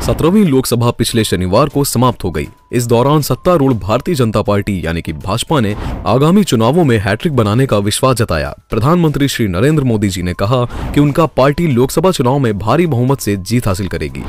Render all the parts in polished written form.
17वीं लोकसभा पिछले शनिवार को समाप्त हो गई। इस दौरान सत्तारूढ़ भारतीय जनता पार्टी यानी कि भाजपा ने आगामी चुनावों में हैट्रिक बनाने का विश्वास जताया। प्रधानमंत्री श्री नरेंद्र मोदी जी ने कहा कि उनका पार्टी लोकसभा चुनाव में भारी बहुमत से जीत हासिल करेगी।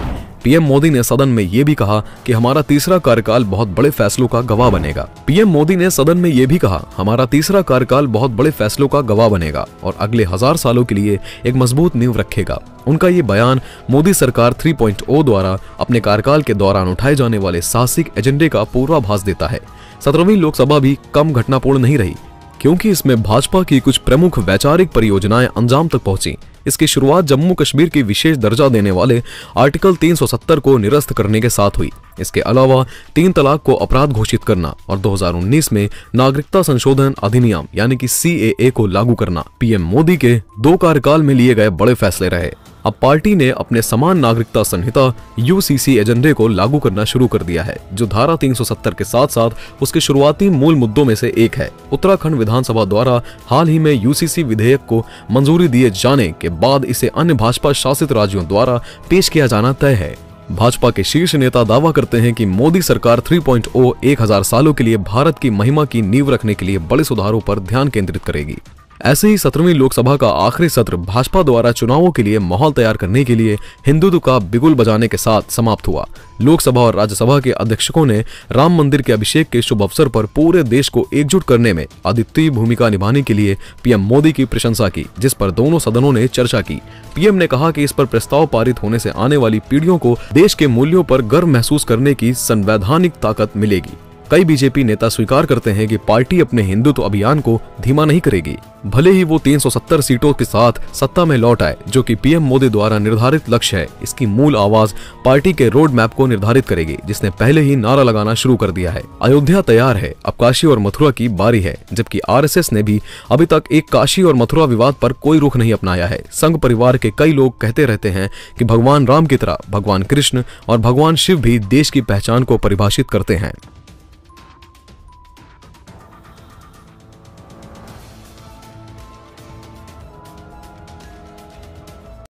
पीएम मोदी ने सदन में ये भी कहा कि हमारा तीसरा कार्यकाल बहुत बड़े फैसलों का गवाह बनेगा। पीएम मोदी ने सदन में ये भी कहा, हमारा तीसरा कार्यकाल बहुत बड़े फैसलों का गवाह बनेगा और अगले 1000 सालों के लिए एक मजबूत नींव रखेगा। उनका ये बयान मोदी सरकार 3.0 द्वारा अपने कार्यकाल के दौरान उठाए जाने वाले साहसिक एजेंडे का पूर्वाभास देता है। 17वीं लोकसभा भी कम घटनापूर्ण नहीं रही, क्योंकि इसमें भाजपा की कुछ प्रमुख वैचारिक परियोजनाएं अंजाम तक पहुंची। इसकी शुरुआत जम्मू कश्मीर की विशेष दर्जा देने वाले आर्टिकल 370 को निरस्त करने के साथ हुई। इसके अलावा 3 तलाक को अपराध घोषित करना और 2019 में नागरिकता संशोधन अधिनियम यानी कि CAA को लागू करना पीएम मोदी के 2 कार्यकाल में लिए गए बड़े फैसले रहे। अब पार्टी ने अपने समान नागरिकता संहिता UCC एजेंडे को लागू करना शुरू कर दिया है, जो धारा 370 के साथ साथ उसके शुरुआती मूल मुद्दों में से एक है। उत्तराखंड विधानसभा द्वारा हाल ही में UCC विधेयक को मंजूरी दिए जाने के बाद इसे अन्य भाजपा शासित राज्यों द्वारा पेश किया जाना तय है। भाजपा के शीर्ष नेता दावा करते हैं कि मोदी सरकार 3.0 1000 सालों के लिए भारत की महिमा की नींव रखने के लिए बड़े सुधारों पर ध्यान केंद्रित करेगी। ऐसे ही 17वीं लोकसभा का आखिरी सत्र भाजपा द्वारा चुनावों के लिए माहौल तैयार करने के लिए हिंदुत्व का बिगुल बजाने के साथ समाप्त हुआ। लोकसभा और राज्यसभा के अध्यक्षों ने राम मंदिर के अभिषेक के शुभ अवसर पर पूरे देश को एकजुट करने में अद्वितीय भूमिका निभाने के लिए पीएम मोदी की प्रशंसा की, जिस पर दोनों सदनों ने चर्चा की। पीएम ने कहा कि इस पर प्रस्ताव पारित होने से आने वाली पीढ़ियों को देश के मूल्यों पर गर्व महसूस करने की संवैधानिक ताकत मिलेगी। कई बीजेपी नेता स्वीकार करते हैं कि पार्टी अपने हिंदुत्व अभियान को धीमा नहीं करेगी, भले ही वो 370 सीटों के साथ सत्ता में लौट आए, जो कि पीएम मोदी द्वारा निर्धारित लक्ष्य है। इसकी मूल आवाज पार्टी के रोड मैप को निर्धारित करेगी, जिसने पहले ही नारा लगाना शुरू कर दिया है। अयोध्या तैयार है, अब काशी और मथुरा की बारी है। जबकि RSS ने भी अभी तक एक काशी और मथुरा विवाद पर कोई रुख नहीं अपनाया है। संघ परिवार के कई लोग कहते रहते हैं कि भगवान राम की तरह भगवान कृष्ण और भगवान शिव भी देश की पहचान को परिभाषित करते हैं।